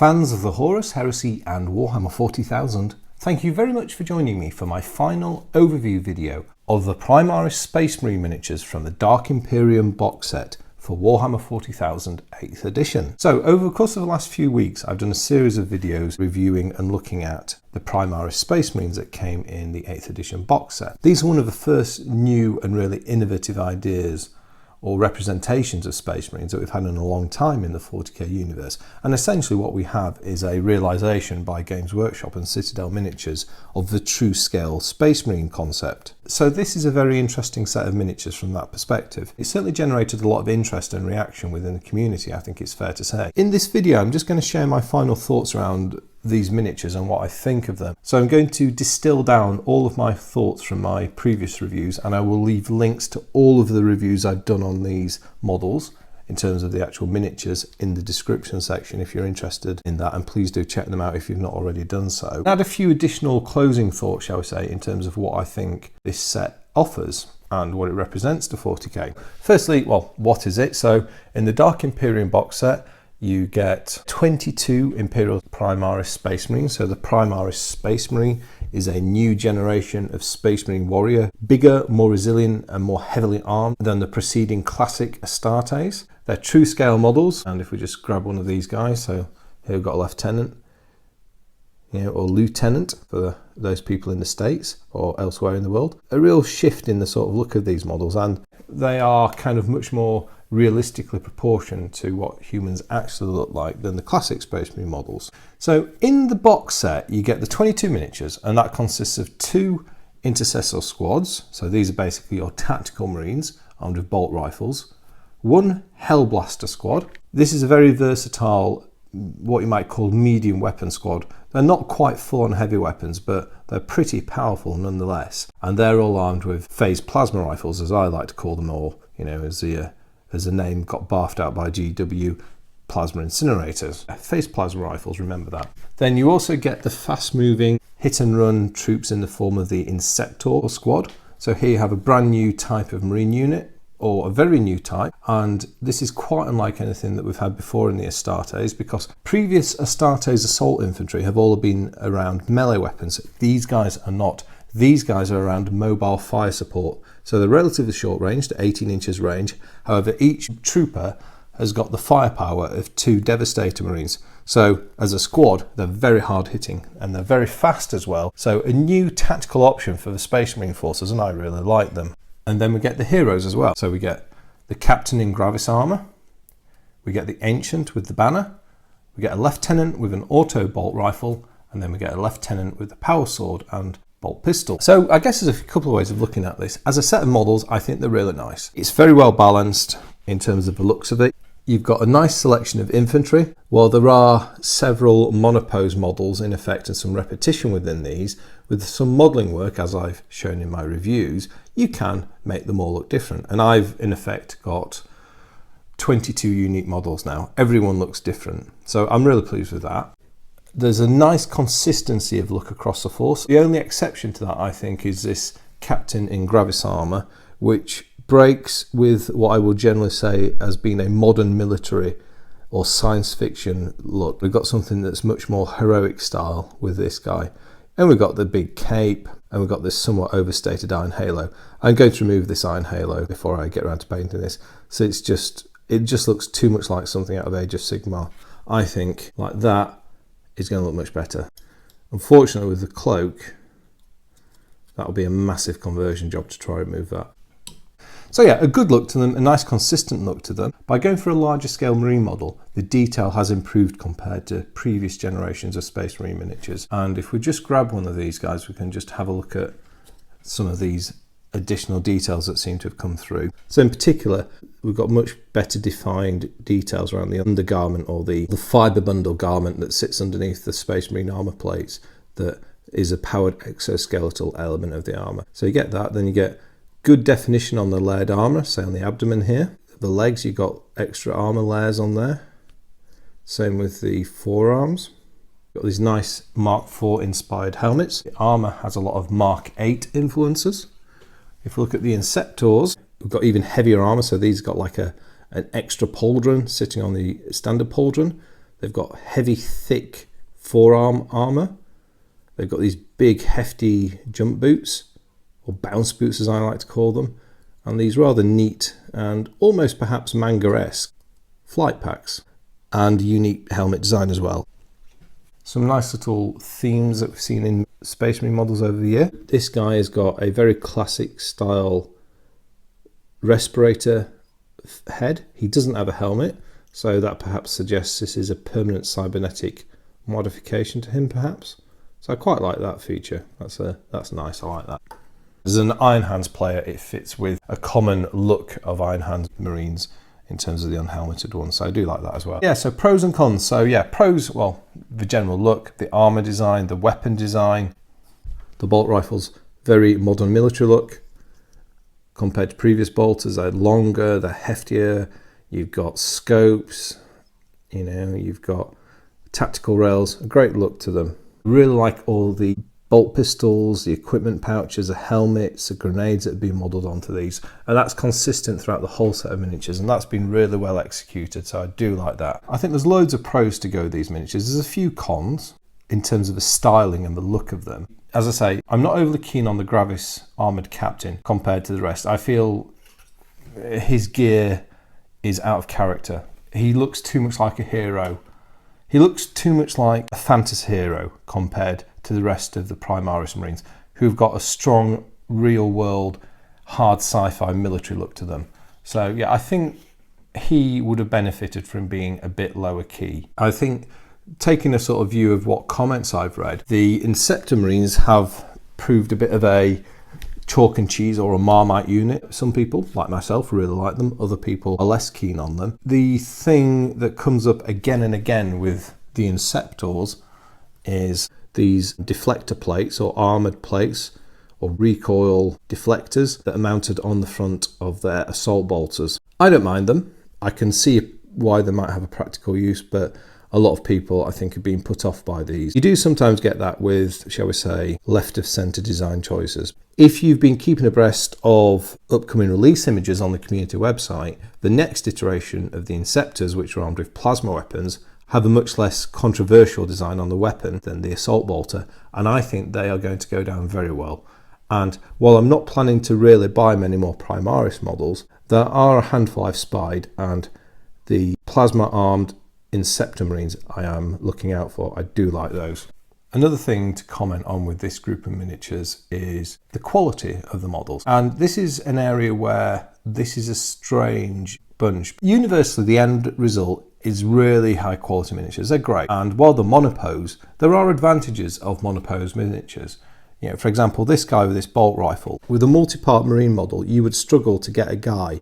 Fans of the Horus Heresy and Warhammer 40,000, thank you very much for joining me for my final overview video of the Primaris Space Marine miniatures from the Dark Imperium box set for Warhammer 40,000 8th edition. So over the course of the last few weeks I've done a series of videos reviewing and looking at the Primaris Space Marines that came in the 8th edition box set. These are one of the first new and really innovative ideas or representations of Space Marines that we've had in a long time in the 40k universe. And essentially what we have is a realisation by Games Workshop and Citadel Miniatures of the true scale Space Marine concept. So this is a very interesting set of miniatures from that perspective. It certainly generated a lot of interest and reaction within the community, I think it's fair to say. In this video I'm just going to share my final thoughts around these miniatures and what I think of them. So I'm going to distill down all of my thoughts from my previous reviews, and I will leave links to all of the reviews I've done on these models in terms of the actual miniatures in the description section if you're interested in that, and please do check them out if you've not already done so. Add a few additional closing thoughts, shall we say, in terms of what I think this set offers and what it represents to 40k. Firstly, well, what is it? So in the Dark Imperium box set you get 22 Imperial Primaris Space Marines. So the Primaris Space Marine is a new generation of Space Marine warrior, bigger, more resilient and more heavily armed than the preceding classic Astartes. They're true scale models, and if we just grab one of these guys, so here we've got a lieutenant, or lieutenant for those people in the States or elsewhere in the world. A real shift in the sort of look of these models, and they are kind of much more realistically proportioned to what humans actually look like than the classic Space Marine models. So in the box set you get the 22 miniatures, and that consists of 2 intercessor squads, so these are basically your tactical marines armed with bolt rifles, 1 Hellblaster squad. This is a very versatile, what you might call medium weapon squad. They're not quite full on heavy weapons, but they're pretty powerful nonetheless, and they're all armed with phased plasma rifles, as I like to call them, or as the name got barfed out by GW, plasma incinerators. Phased plasma rifles, remember that. Then you also get the fast moving hit and run troops in the form of the Inceptor squad. So here you have a brand new type of marine unit, or a very new type, and this is quite unlike anything that we've had before in the Astartes, because previous Astartes assault infantry have all been around melee weapons. These guys are not. These guys are around mobile fire support. So they're relatively short range, to 18 inches range. However, each trooper has got the firepower of 2 Devastator Marines. So as a squad, they're very hard hitting and they're very fast as well. So a new tactical option for the Space Marine forces, and I really like them. And then we get the heroes as well. So we get the Captain in Gravis armor, we get the Ancient with the banner, we get a Lieutenant with an auto bolt rifle, and then we get a Lieutenant with the power sword and bolt pistol. So I guess there's a couple of ways of looking at this. As a set of models, I think they're really nice. It's very well balanced in terms of the looks of it. You've got a nice selection of infantry. While there are several monopose models in effect and some repetition within these, with some modelling work, as I've shown in my reviews, you can make them all look different. And I've in effect got 22 unique models now. Everyone looks different. So I'm really pleased with that. There's a nice consistency of look across the force. The only exception to that, I think, is this Captain in Gravis armor, which breaks with what I will generally say as being a modern military or science fiction look. We've got something that's much more heroic style with this guy. And we've got the big cape, and we've got this somewhat overstated iron halo. I'm going to remove this iron halo before I get around to painting this. So it just looks too much like something out of Age of Sigmar. I think like that is going to look much better. Unfortunately, with the cloak, that'll be a massive conversion job to try and remove that. So yeah, a good look to them, a nice consistent look to them. By going for a larger scale marine model, the detail has improved compared to previous generations of Space Marine miniatures. And if we just grab one of these guys, we can just have a look at some of these additional details that seem to have come through. So in particular, we've got much better defined details around the undergarment, or the fibre bundle garment that sits underneath the Space Marine armour plates, that is a powered exoskeletal element of the armour. So you get that, then you get good definition on the layered armour, say on the abdomen here. The legs, you've got extra armour layers on there. Same with the forearms. Got these nice Mark IV inspired helmets. The armour has a lot of Mark VIII influences. If we look at the Inceptors, we've got even heavier armour, so these got like an extra pauldron sitting on the standard pauldron. They've got heavy, thick forearm armour. They've got these big, hefty jump boots, or bounce boots as I like to call them, and these rather neat and almost perhaps manga-esque flight packs, and unique helmet design as well. Some nice little themes that we've seen in Space Marine models over the year. This guy has got a very classic style respirator head. He doesn't have a helmet, so that perhaps suggests this is a permanent cybernetic modification to him perhaps. So I quite like that feature. That's nice, I like that. As an Iron Hands player, it fits with a common look of Iron Hands Marines in terms of the unhelmeted ones, so I do like that as well. Yeah, so pros and cons. So yeah, pros, well, the general look, the armour design, the weapon design, the bolt rifles, very modern military look compared to previous bolters. They're longer, they're heftier, you've got scopes, you know, you've got tactical rails, a great look to them. Really like all the bolt pistols, the equipment pouches, the helmets, the grenades that have been modelled onto these, and that's consistent throughout the whole set of miniatures, and that's been really well executed, so I do like that. I think there's loads of pros to go with these miniatures. There's a few cons in terms of the styling and the look of them. As I say, I'm not overly keen on the Gravis Armoured Captain compared to the rest. I feel his gear is out of character. He looks too much like a hero. He looks too much like a fantasy hero compared to the rest of the Primaris Marines, who've got a strong, real-world, hard sci-fi military look to them. So yeah, I think he would have benefited from being a bit lower key. I think, taking a sort of view of what comments I've read, the Inceptor Marines have proved a bit of a chalk and cheese or a Marmite unit. Some people, like myself, really like them. Other people are less keen on them. The thing that comes up again and again with the Inceptors is these deflector plates or armoured plates or recoil deflectors that are mounted on the front of their assault bolters. I don't mind them. I can see why they might have a practical use, but a lot of people, I think, have been put off by these. You do sometimes get that with, shall we say, left of centre design choices. If you've been keeping abreast of upcoming release images on the community website, the next iteration of the Inceptors, which are armed with plasma weapons, have a much less controversial design on the weapon than the assault bolter, and I think they are going to go down very well. And while I'm not planning to really buy many more Primaris models, there are a handful I've spied, and the plasma armed Inceptor Marines I am looking out for. I do like those. Another thing to comment on with this group of miniatures is the quality of the models, and this is an area where this is a strange bunch. Universally, the end result is really high quality miniatures. They're great, and while they're monopose, there are advantages of monopose miniatures. You know, for example, this guy with this bolt rifle. With a multi-part Marine model, you would struggle to get a guy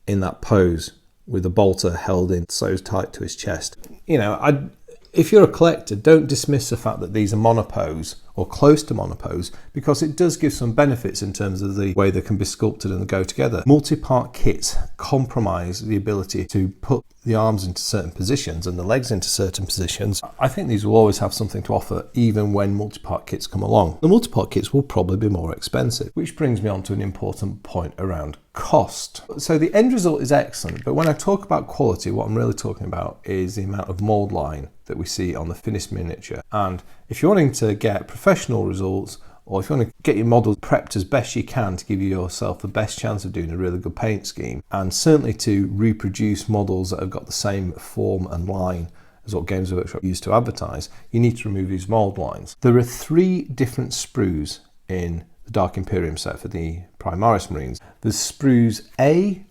in that pose with a bolter held in so tight to his chest. You know, if you're a collector, don't dismiss the fact that these are monopose or close to monopose, because it does give some benefits in terms of the way they can be sculpted and go together. Multi-part kits compromise the ability to put the arms into certain positions and the legs into certain positions. I think these will always have something to offer even when multi-part kits come along. The multi-part kits will probably be more expensive, which brings me on to an important point around cost. So the end result is excellent, but when I talk about quality, what I'm really talking about is the amount of mold line that we see on the finished miniature. And if you're wanting to get professional results, or if you want to get your model prepped as best you can to give yourself the best chance of doing a really good paint scheme, and certainly to reproduce models that have got the same form and line as what Games Workshop used to advertise, you need to remove these mold lines. There are 3 different sprues in the Dark Imperium set for the Primaris Marines. There's sprues A,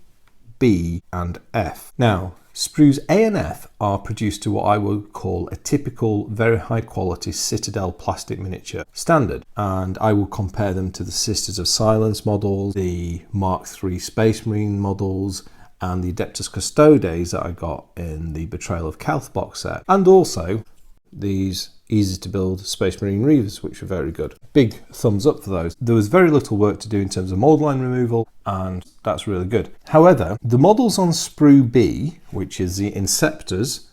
B and F. Now, sprues A and F are produced to what I would call a typical, very high quality Citadel plastic miniature standard, and I will compare them to the Sisters of Silence models, the Mark III Space Marine models, and the Adeptus Astartes that I got in the Betrayal of Calth box set, and also these easy to build Space Marine Reavers, which are very good. Big thumbs up for those. There was very little work to do in terms of mold line removal, and that's really good. However, the models on sprue B, which is the Inceptors,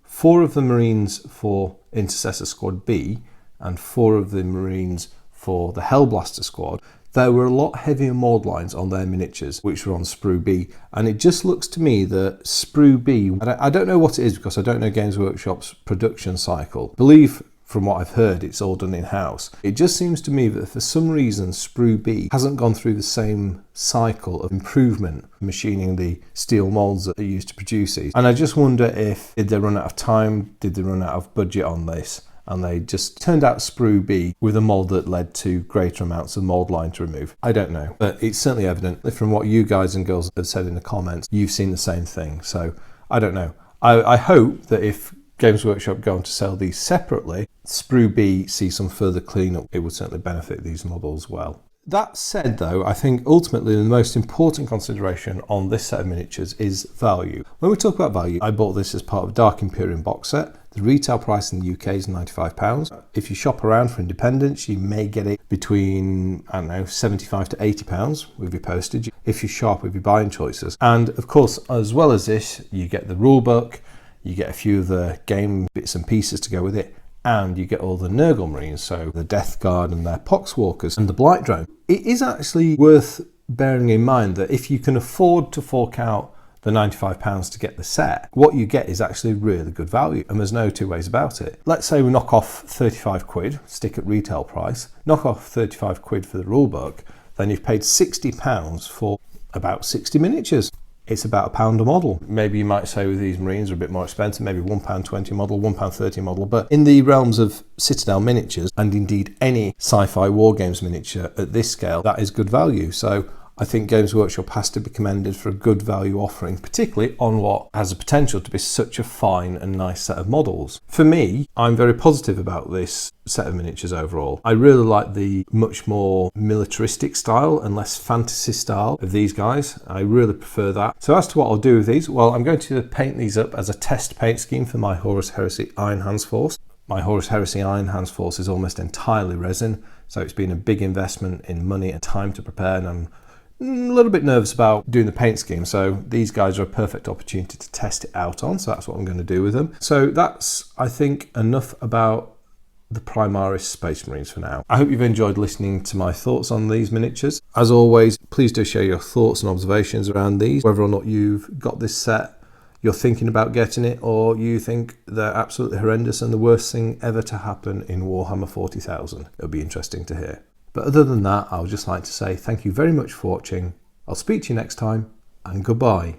4 of the Marines for Intercessor Squad B, and 4 of the Marines for the Hellblaster Squad, there were a lot heavier mould lines on their miniatures, which were on Sprue B, and it just looks to me that Sprue B, I don't know what it is because I don't know Games Workshop's production cycle. I believe from what I've heard, it's all done in-house. It just seems to me that for some reason Sprue B hasn't gone through the same cycle of improvement, machining the steel moulds that are used to produce these. And I just wonder if, did they run out of time? Did they run out of budget on this? And they just turned out Sprue B with a mould that led to greater amounts of mould line to remove. I don't know, but it's certainly evident from what you guys and girls have said in the comments, you've seen the same thing. So I don't know. I hope that if Games Workshop go on to sell these separately, Sprue B sees some further cleanup. It would certainly benefit these models well. That said though, I think ultimately the most important consideration on this set of miniatures is value. When we talk about value, I bought this as part of Dark Imperium box set. The retail price in the UK is £95. If you shop around for independents, you may get it between, I don't know, £75 to £80 with your postage if you shop with your buying choices. And of course, as well as this, you get the rule book, you get a few of the game bits and pieces to go with it, and you get all the Nurgle Marines, so the Death Guard and their Poxwalkers and the Blight Drone. It is actually worth bearing in mind that if you can afford to fork out the £95 to get the set, what you get is actually really good value, and there's no two ways about it. Let's say we knock off 35 quid, stick at retail price, knock off 35 quid for the rulebook, then you've paid £60 for about 60 miniatures. It's about £1 a model. Maybe you might say with these Marines are a bit more expensive, maybe £1.20 model, £1.30 model, but in the realms of Citadel miniatures, and indeed any sci-fi war games miniature at this scale, that is good value. So I think Games Workshop has to be commended for a good value offering, particularly on what has the potential to be such a fine and nice set of models. For me, I'm very positive about this set of miniatures overall. I really like the much more militaristic style and less fantasy style of these guys. I really prefer that. So as to what I'll do with these, well, I'm going to paint these up as a test paint scheme for my Horus Heresy Iron Hands Force. My Horus Heresy Iron Hands Force is almost entirely resin, so it's been a big investment in money and time to prepare, and I'm a little bit nervous about doing the paint scheme, so these guys are a perfect opportunity to test it out on, so that's what I'm going to do with them. So that's, I think, enough about the Primaris Space Marines for now. I hope you've enjoyed listening to my thoughts on these miniatures. As always, please do share your thoughts and observations around these, whether or not you've got this set, you're thinking about getting it, or you think they're absolutely horrendous and the worst thing ever to happen in Warhammer 40,000. It'll be interesting to hear. But other than that, I would just like to say thank you very much for watching. I'll speak to you next time, and goodbye.